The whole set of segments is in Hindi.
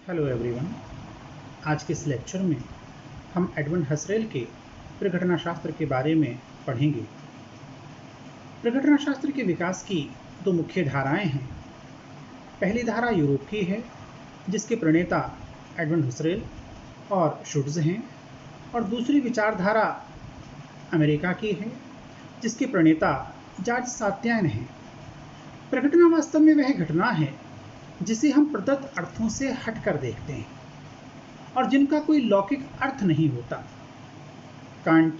Hello everyone. आज के इस लेक्चर में हम एडमंड हसरेल के प्रघटना शास्त्र के बारे में पढ़ेंगे। प्रघटना शास्त्र के विकास की दो मुख्य धाराएं हैं। पहली धारा यूरोप की है, जिसके प्रणेता एडमंड हसरेल और शुट्ज़ हैं, और दूसरी विचारधारा अमेरिका की है, जिसके प्रणेता जॉर्ज सात्यायन हैं। प्रघटना वास्तव में वह घटना है जिसे हम प्रदत्त अर्थों से हटकर देखते हैं और जिनका कोई लौकिक अर्थ नहीं होता। कांट,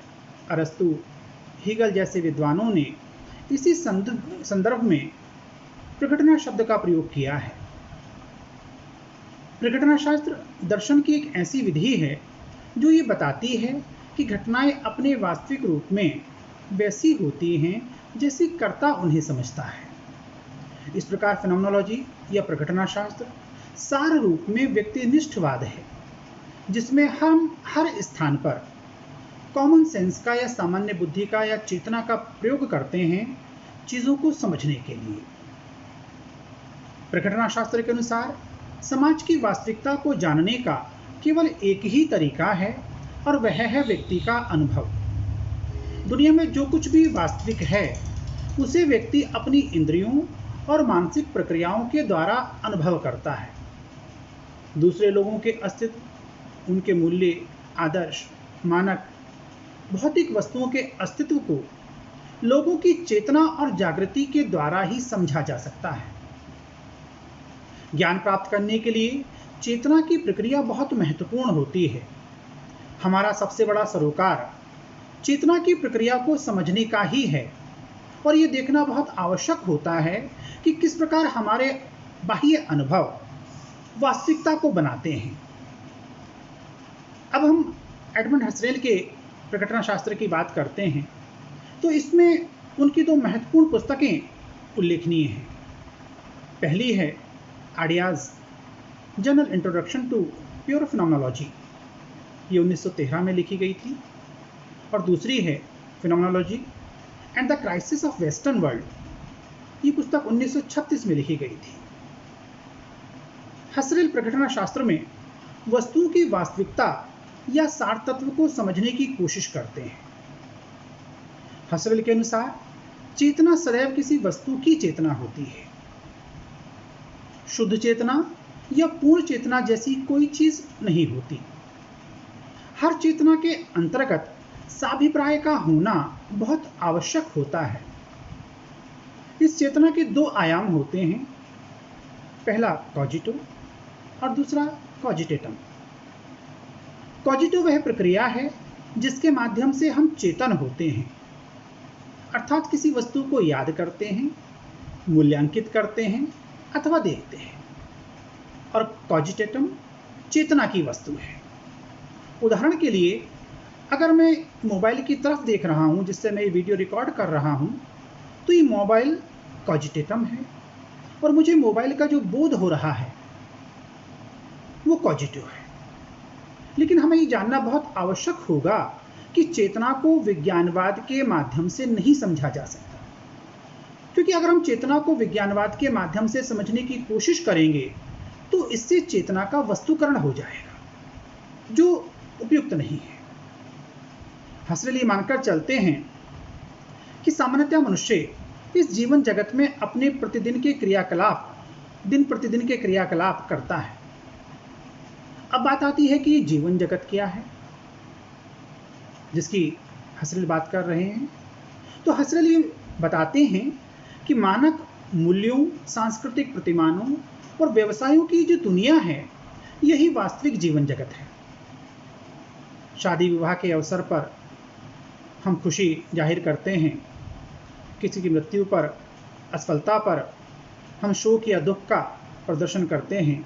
अरस्तु, हीगल जैसे विद्वानों ने इसी संदर्भ में प्रघटना शब्द का प्रयोग किया है। प्रघटना शास्त्र दर्शन की एक ऐसी विधि है जो ये बताती है कि घटनाएं अपने वास्तविक रूप में वैसी होती हैं जैसी कर्ता उन्हें समझता है। इस प्रकार फेनोमेनोलॉजी या प्रघटना शास्त्र सार रूप में व्यक्तिनिष्ठवाद है, जिसमें हम हर स्थान पर कॉमन सेंस का या सामान्य बुद्धि का या चेतना का प्रयोग करते हैं चीजों को समझने के लिए। प्रघटना शास्त्र के अनुसार समाज की वास्तविकता को जानने का केवल एक ही तरीका है, और वह है व्यक्ति का अनुभव। दुनिया में जो कुछ भी वास्तविक है उसे व्यक्ति अपनी इंद्रियों और मानसिक प्रक्रियाओं के द्वारा अनुभव करता है। दूसरे लोगों के अस्तित्व, उनके मूल्य, आदर्श, मानक, भौतिक वस्तुओं के अस्तित्व को लोगों की चेतना और जागृति के द्वारा ही समझा जा सकता है। ज्ञान प्राप्त करने के लिए चेतना की प्रक्रिया बहुत महत्वपूर्ण होती है। हमारा सबसे बड़ा सरोकार चेतना की प्रक्रिया को समझने का ही है, और यह देखना बहुत आवश्यक होता है कि किस प्रकार हमारे बाह्य अनुभव वास्तविकता को बनाते हैं। अब हम एडमंड हसरेल के प्रघटना शास्त्र की बात करते हैं तो इसमें उनकी दो महत्वपूर्ण पुस्तकें उल्लेखनीय हैं। पहली है ideas general introduction to pure phenomenology, ये 1913 में लिखी गई थी, और दूसरी है phenomenology and the crisis of western world, ये पुस्तक 1936 में लिखी गई थी। हसरेल प्रघटना शास्त्र में वस्तुओं की वास्तविकता या सार तत्व को समझने की कोशिश करते हैं। हसरेल के अनुसार चेतना सदैव किसी वस्तु की चेतना होती है। शुद्ध चेतना या पूर्ण चेतना जैसी कोई चीज नहीं होती। हर चेतना के अंतर्गत साभिप्राय का होना बहुत आवश्यक होता है। इस चेतना के दो आयाम होते हैं, पहला कॉजिटो और दूसरा कॉजिटेटम। कॉजिटो वह प्रक्रिया है जिसके माध्यम से हम चेतन होते हैं, अर्थात किसी वस्तु को याद करते हैं, मूल्यांकित करते हैं अथवा देखते हैं, और कॉजिटेटम चेतना की वस्तु है। उदाहरण के लिए, अगर मैं मोबाइल की तरफ देख रहा हूं जिससे मैं ये वीडियो रिकॉर्ड कर रहा हूं, तो ये मोबाइल कॉजिटेटम है, और मुझे मोबाइल का जो बोध हो रहा है वो कॉजिटो है। लेकिन हमें ये जानना बहुत आवश्यक होगा कि चेतना को विज्ञानवाद के माध्यम से नहीं समझा जा सकता, क्योंकि अगर हम चेतना को विज्ञानवाद के माध्यम से समझने की कोशिश करेंगे तो इससे चेतना का वस्तुकरण हो जाएगा, जो उपयुक्त नहीं है। हसरेल ये मानकर चलते हैं कि सामान्यतः मनुष्य इस जीवन जगत में अपने दिन प्रतिदिन के क्रियाकलाप करता है। अब बात आती है कि ये जीवन जगत क्या है जिसकी हसरेल बात कर रहे हैं। तो हसरेल ये बताते हैं कि मानक मूल्यों, सांस्कृतिक प्रतिमानों और व्यवसायों की जो दुनिया है, यही वास्तविक जीवन जगत है। शादी विवाह के अवसर पर हम खुशी जाहिर करते हैं, किसी की मृत्यु पर, असफलता पर हम शोक या दुख का प्रदर्शन करते हैं।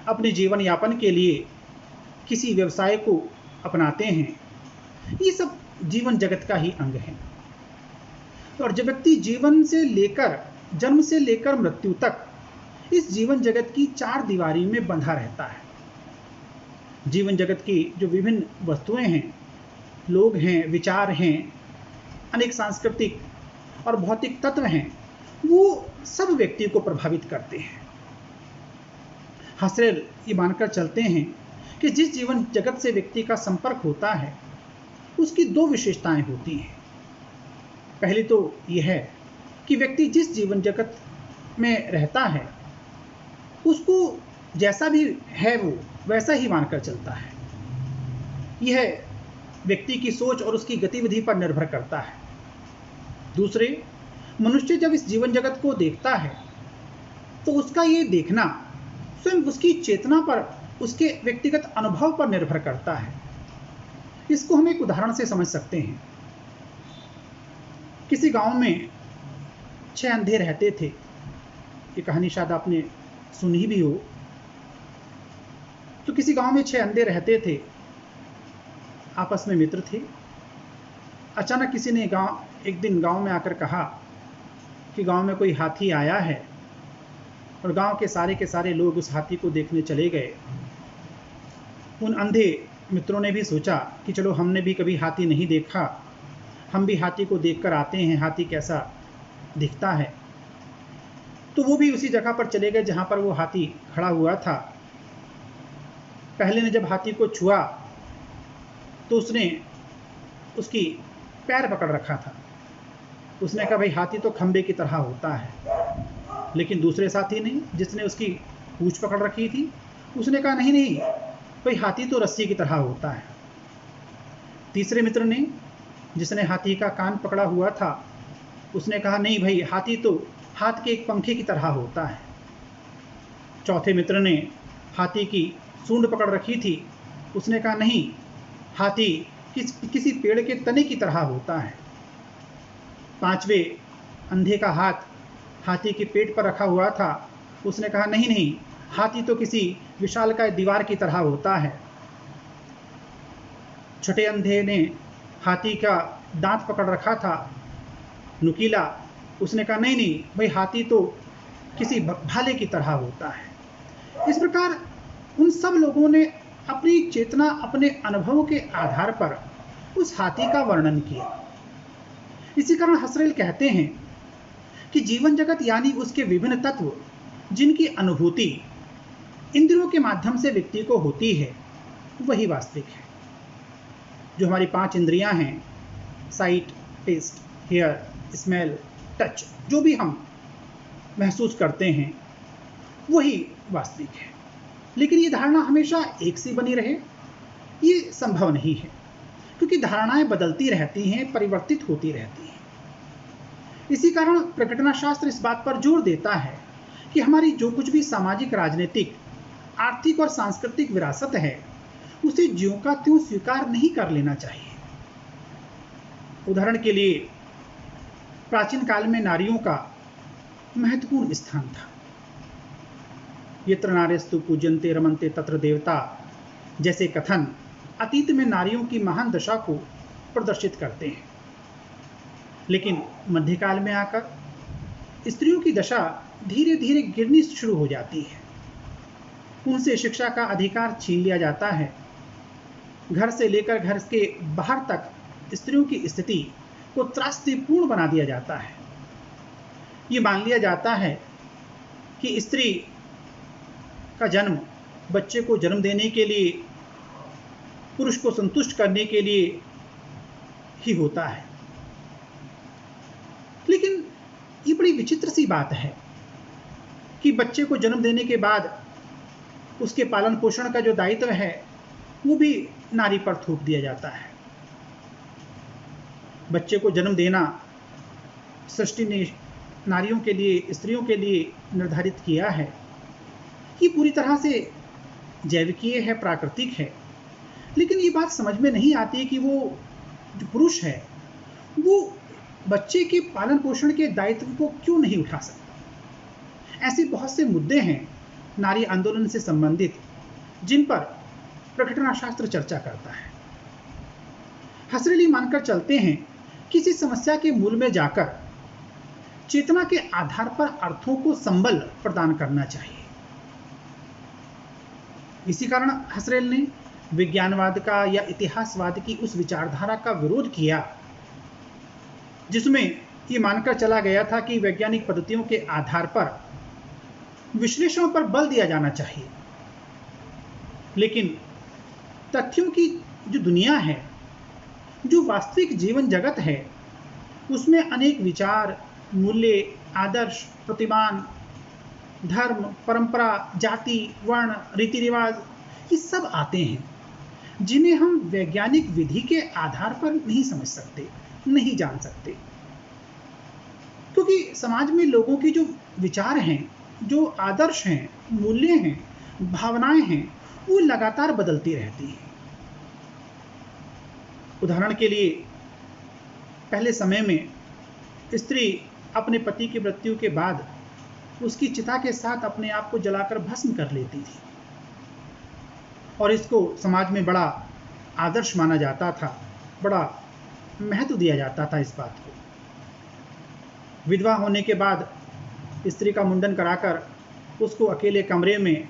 अपने जीवन यापन के लिए किसी व्यवसाय को अपनाते हैं। ये सब जीवन जगत का ही अंग है। और जब व्यक्ति जन्म से लेकर मृत्यु तक इस जीवन जगत की चार दीवारी में बंधा रहता है। जीवन जगत की जो विभिन्न वस्तुएं हैं, लोग हैं, विचार हैं, अनेक सांस्कृतिक और भौतिक तत्व हैं, वो सब व्यक्ति को प्रभावित करते हैं। हसरेल ये मानकर चलते हैं कि जिस जीवन जगत से व्यक्ति का संपर्क होता है उसकी दो विशेषताएं होती हैं। पहली तो यह है कि व्यक्ति जिस जीवन जगत में रहता है उसको जैसा भी है वो वैसा ही मानकर चलता है। यह व्यक्ति की सोच और उसकी गतिविधि पर निर्भर करता है। दूसरे, मनुष्य जब इस जीवन जगत को देखता है तो उसका ये देखना स्वयं उसकी चेतना पर, उसके व्यक्तिगत अनुभव पर निर्भर करता है। इसको हम एक उदाहरण से समझ सकते हैं। किसी गांव में 6 अंधे रहते थे। ये कहानी शायद आपने सुनी भी हो। तो किसी गांव में 6 अंधे रहते थे, आपस में मित्र थे। अचानक किसी ने एक दिन गांव में आकर कहा कि गांव में कोई हाथी आया है, और गांव के सारे लोग उस हाथी को देखने चले गए। उन अंधे मित्रों ने भी सोचा कि चलो हमने भी कभी हाथी नहीं देखा, हम भी हाथी को देखकर आते हैं, हाथी कैसा दिखता है। तो वो भी उसी जगह पर चले गए जहां पर वो हाथी खड़ा हुआ था। पहले ने जब हाथी को छुआ तो उसने उसकी पैर पकड़ रखा था। उसने कहा भाई हाथी तो खंबे की तरह होता है। लेकिन दूसरे साथी ने, जिसने उसकी पूंछ पकड़ रखी थी, उसने कहा नहीं नहीं भाई हाथी तो रस्सी की तरह होता है। तीसरे मित्र ने, जिसने हाथी का कान पकड़ा हुआ था, उसने कहा नहीं भाई हाथी तो हाथ के एक पंखे की तरह होता है। चौथे मित्र ने हाथी की सूंड पकड़ रखी थी, उसने कहा नहीं हाथी किसी पेड़ के तने की तरह होता है। पांचवें अंधे का हाथ हाथी के पेट पर रखा हुआ था, उसने कहा नहीं नहीं हाथी तो किसी विशालकाय दीवार की तरह होता है। छठे अंधे ने हाथी का दांत पकड़ रखा था, नुकीला, उसने कहा नहीं नहीं भाई हाथी तो किसी भाले की तरह होता है। इस प्रकार उन सब लोगों ने अपनी चेतना, अपने अनुभवों के आधार पर उस हाथी का वर्णन किया। इसी कारण हसरेल कहते हैं कि जीवन जगत यानी उसके विभिन्न तत्व जिनकी अनुभूति इंद्रियों के माध्यम से व्यक्ति को होती है, वही वास्तविक है। जो हमारी 5 इंद्रियां हैं, sight, taste, hear, smell, touch, जो भी हम महसूस करते हैं वही वास्तविक है। लेकिन ये धारणा हमेशा एक सी बनी रहे, ये संभव नहीं है, क्योंकि धारणाएं बदलती रहती हैं, परिवर्तित होती रहती हैं। इसी कारण प्रकटना शास्त्र इस बात पर जोर देता है कि हमारी जो कुछ भी सामाजिक, राजनीतिक, आर्थिक और सांस्कृतिक विरासत है उसे ज्यों का त्यों स्वीकार नहीं कर लेना चाहिए। उदाहरण के लिए प्राचीन काल में नारियों का महत्वपूर्ण स्थान था। यत्र नार्यस्तु पूज्यन्ते रमन्ते तत्र देवता जैसे कथन अतीत में नारियों की महान दशा को प्रदर्शित करते हैं। लेकिन मध्यकाल में आकर स्त्रियों की दशा धीरे धीरे गिरनी शुरू हो जाती है। उनसे शिक्षा का अधिकार छीन लिया जाता है। घर से लेकर घर के बाहर तक स्त्रियों की स्थिति को त्रासदीपूर्ण बना दिया जाता है। ये मान लिया जाता है कि स्त्री का जन्म बच्चे को जन्म देने के लिए, पुरुष को संतुष्ट करने के लिए ही होता है। लेकिन ये बड़ी विचित्र सी बात है कि बच्चे को जन्म देने के बाद उसके पालन पोषण का जो दायित्व है वो भी नारी पर थोप दिया जाता है। बच्चे को जन्म देना सृष्टि ने नारियों के लिए, स्त्रियों के लिए निर्धारित किया है। ये पूरी तरह से जैविकीय है, प्राकृतिक है। लेकिन ये बात समझ में नहीं आती कि वो जो पुरुष है वो बच्चे के पालन पोषण के दायित्व को क्यों नहीं उठा सकता। ऐसे बहुत से मुद्दे हैं नारी आंदोलन से संबंधित जिन पर प्रकटना शास्त्र चर्चा करता है। हसरेली मानकर चलते हैं कि इसी समस्या के मूल में जाकर चेतना के आधार पर अर्थों को संबल प्रदान करना चाहिए। इसी कारण हसरेल ने विज्ञानवाद का या इतिहासवाद की उस विचारधारा का विरोध किया जिसमें ये मानकर चला गया था कि वैज्ञानिक पद्धतियों के आधार पर विश्लेषण पर बल दिया जाना चाहिए लेकिन तथ्यों की जो दुनिया है, जो वास्तविक जीवन जगत है, उसमें अनेक विचार, मूल्य, आदर्श, प्रतिमान, धर्म, परंपरा, जाति, वर्ण, रीति रिवाज, ये सब आते हैं जिन्हें हम वैज्ञानिक विधि के आधार पर नहीं समझ सकते, नहीं जान सकते। क्योंकि समाज में लोगों के जो विचार हैं, जो आदर्श हैं, मूल्य हैं, भावनाएं हैं, वो लगातार बदलती रहती हैं। उदाहरण के लिए, पहले समय में स्त्री अपने पति की मृत्यु के बाद उसकी चिता के साथ अपने आप को जलाकर भस्म कर लेती थी, और इसको समाज में बड़ा आदर्श माना जाता था, बड़ा महत्व दिया जाता था इस बात को। विधवा होने के बाद स्त्री का मुंडन कराकर उसको अकेले कमरे में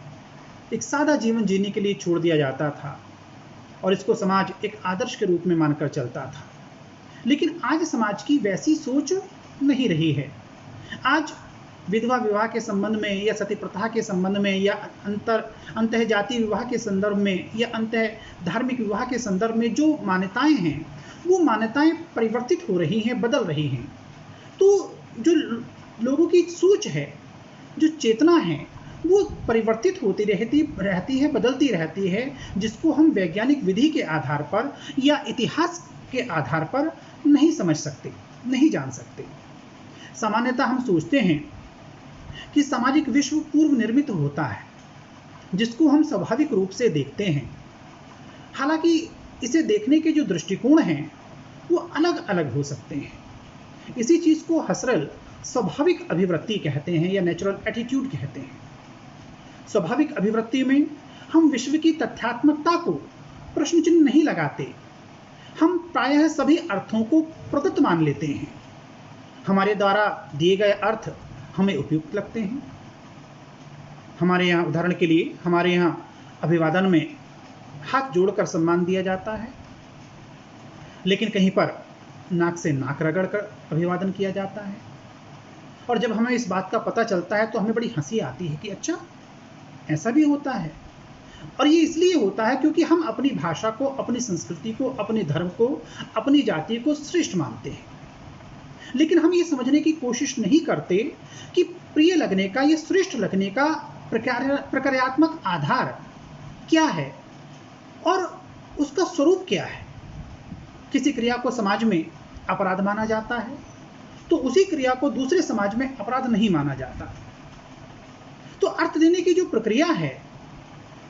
एक सादा जीवन जीने के लिए छोड़ दिया जाता था, और इसको समाज एक आदर्श के रूप में मानकर चलता था। लेकिन आज समाज की वैसी सोच नहीं रही है। आज विधवा विवाह के संबंध में, या सती प्रथा के संबंध में, या अंतः जाति विवाह के संदर्भ में, या अंतः धार्मिक विवाह के संदर्भ में जो मान्यताएं हैं, वो मान्यताएं परिवर्तित हो रही हैं, बदल रही हैं। तो जो लोगों की सोच है, जो चेतना है, वो परिवर्तित होती रहती है, बदलती रहती है, जिसको हम वैज्ञानिक विधि के आधार पर या इतिहास के आधार पर नहीं समझ सकते, नहीं जान सकते। सामान्यतः हम सोचते हैं कि सामाजिक विश्व पूर्व निर्मित होता है, जिसको हम स्वाभाविक रूप से देखते हैं। हालांकि इसे देखने के जो दृष्टिकोण हैं, वो अलग अलग हो सकते हैं। इसी चीज को हसरल स्वाभाविक अभिवृत्ति कहते हैं, या नेचुरल एटीट्यूड कहते हैं। स्वाभाविक अभिवृत्ति में हम विश्व की तथ्यात्मकता को प्रश्न चिन्ह नहीं लगाते। हम प्रायः सभी अर्थों को प्रदत्त मान लेते हैं। हमारे द्वारा दिए गए अर्थ हमें उपयुक्त लगते हैं। हमारे यहाँ, उदाहरण के लिए, हमारे यहाँ अभिवादन में हाथ जोड़कर सम्मान दिया जाता है, लेकिन कहीं पर नाक से नाक रगड़कर अभिवादन किया जाता है। और जब हमें इस बात का पता चलता है तो हमें बड़ी हंसी आती है कि अच्छा, ऐसा भी होता है। और ये इसलिए होता है क्योंकि हम अपनी भाषा को, अपनी संस्कृति को, अपने धर्म को, अपनी जाति को श्रेष्ठ मानते हैं। लेकिन हम ये समझने की कोशिश नहीं करते कि प्रिय लगने का या श्रेष्ठ लगने का प्रक्रियात्मक आधार क्या है और उसका स्वरूप क्या है। किसी क्रिया को समाज में अपराध माना जाता है तो उसी क्रिया को दूसरे समाज में अपराध नहीं माना जाता। तो अर्थ देने की जो प्रक्रिया है,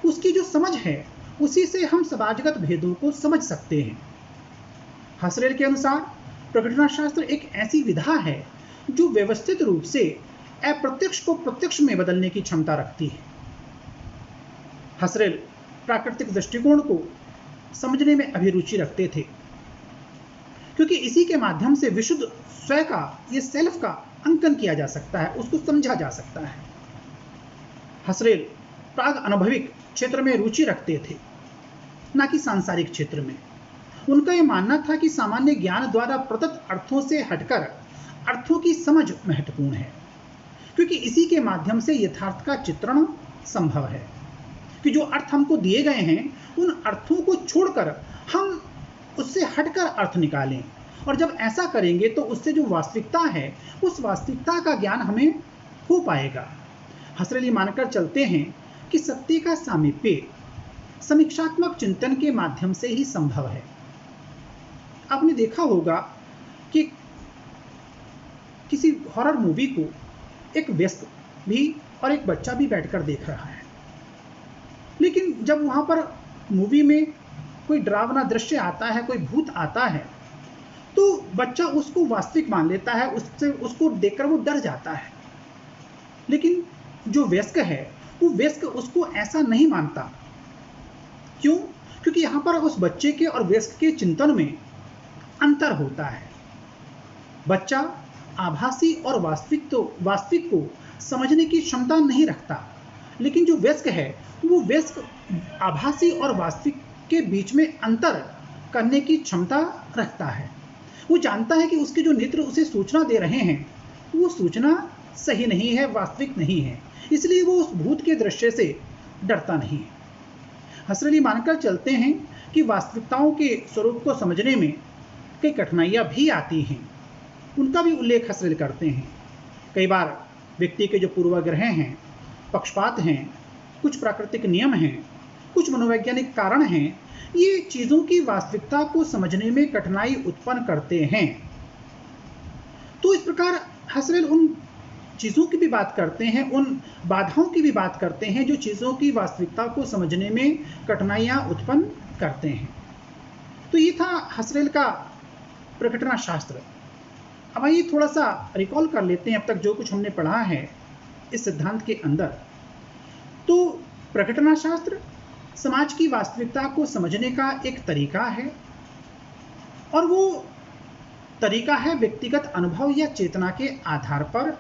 उसकी जो समझ है, उसी से हम समाजगत भेदों को समझ सकते हैं। हसरेल के अनुसार प्रकटनाशास्त्र एक ऐसी विधा है जो व्यवस्थित रूप से अप्रत्यक्ष को प्रत्यक्ष में बदलने की क्षमता रखती है। हसरेल प्राकृतिक दृष्टिकोण को समझने में अभिरुचि रखते थे, क्योंकि इसी के माध्यम से विशुद्ध स्वयं का, ये सेल्फ का अंकन किया जा सकता है, उसको समझा जा सकता है। हसरेल प्राग अनुभविक क्षेत्र में रुचि रखते थे, न कि सांसारिक क्षेत्र में। उनका यह मानना था कि सामान्य ज्ञान द्वारा प्रदत्त अर्थों से हटकर अर्थों की समझ महत्वपूर्ण है, क्योंकि इसी के माध्यम से यथार्थ का चित्रण संभव है। कि जो अर्थ हमको दिए गए हैं, उन अर्थों को छोड़कर हम उससे हटकर अर्थ निकालें, और जब ऐसा करेंगे तो उससे जो वास्तविकता है, उस वास्तविकता का ज्ञान हमें हो पाएगा। हसरेल मानकर चलते हैं कि सत्य का सामीप्य समीक्षात्मक चिंतन के माध्यम से ही संभव है। आपने देखा होगा कि किसी हॉरर मूवी को एक वयस्क भी और एक बच्चा भी बैठकर देख रहा है, लेकिन जब वहां पर मूवी में कोई डरावना दृश्य आता है, कोई भूत आता है, तो बच्चा उसको वास्तविक मान लेता है, उसको देखकर वो डर जाता है। लेकिन जो वयस्क है, वो वयस्क उसको ऐसा नहीं मानता। क्यों? क्योंकि यहां पर उस बच्चे के और वयस्क के चिंतन में अंतर होता है। बच्चा आभासी और वास्तविक को समझने की क्षमता नहीं रखता, लेकिन जो वयस्क है, वो वयस्क आभासी और वास्तविक के बीच में अंतर करने की क्षमता रखता है। वो जानता है कि उसके जो नेत्र उसे सूचना दे रहे हैं, वो सूचना सही नहीं है, वास्तविक नहीं है, इसलिए वो उस भूत के दृश्य से डरता नहीं है। हसरत मानकर चलते हैं कि वास्तविकताओं के स्वरूप को समझने में कई कठिनाइयाँ भी आती हैं, उनका भी उल्लेख हसरत करते हैं। कई बार व्यक्ति के जो पूर्वाग्रह हैं, पक्षपात हैं, कुछ प्राकृतिक नियम हैं, कुछ मनोवैज्ञानिक कारण हैं, ये चीज़ों की वास्तविकता को समझने में कठिनाई उत्पन्न करते हैं। तो इस प्रकार हसरत उन चीज़ों की भी बात करते हैं, उन बाधाओं की भी बात करते हैं जो चीज़ों की वास्तविकता को समझने में कठिनाइयाँ उत्पन्न करते हैं। तो ये था हसरत का प्रकटना शास्त्र। अब आइए थोड़ा सा रिकॉल कर लेते हैं अब तक जो कुछ हमने पढ़ा है इस सिद्धांत के अंदर। तो प्रकटना शास्त्र समाज की वास्तविकता को समझने का एक तरीका है, और वो तरीका है व्यक्तिगत अनुभव या चेतना के आधार पर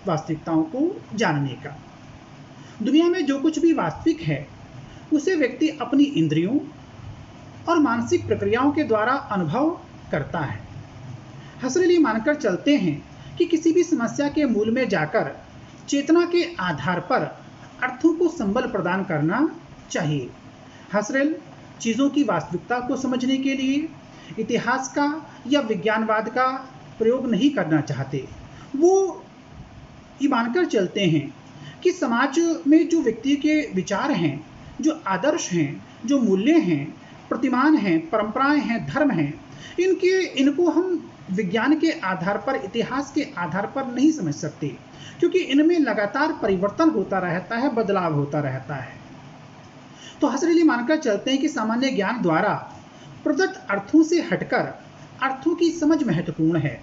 वास्तविकताओं को जानने का। दुनिया में जो कुछ भी वास्तविक है उसे व्यक्ति अपनी इंद्रियों और मानसिक प्रक्रियाओं के द्वारा अनुभव करता है। हसरत ये मानकर चलते हैं कि किसी भी समस्या के मूल में जाकर चेतना के आधार पर अर्थों को संबल प्रदान करना चाहिए। हसरत चीज़ों की वास्तविकता को समझने के लिए इतिहास का या विज्ञानवाद का प्रयोग नहीं करना चाहते। वो ये मानकर चलते हैं कि समाज में जो व्यक्ति के विचार हैं, जो आदर्श हैं, जो मूल्य हैं, प्रतिमान हैं, परंपराएं हैं, धर्म हैं, इनको हम विज्ञान के आधार पर, इतिहास के आधार पर नहीं समझ सकते, क्योंकि इनमें लगातार परिवर्तन होता रहता है, बदलाव होता रहता है। तो हसरत ये मानकर चलते हैं कि सामान्य ज्ञान द्वारा प्रदत्त अर्थों से हटकर अर्थों की समझ महत्वपूर्ण है,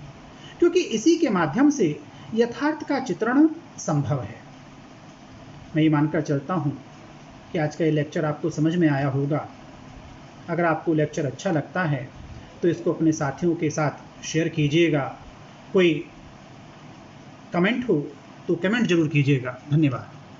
क्योंकि इसी के माध्यम से यथार्थ का चित्रण संभव है। मैं ये मानकर चलता हूँ कि आज का ये लेक्चर आपको समझ में आया होगा। अगर आपको लेक्चर अच्छा लगता है तो इसको अपने साथियों के साथ शेयर कीजिएगा। कोई कमेंट हो तो कमेंट जरूर कीजिएगा। धन्यवाद।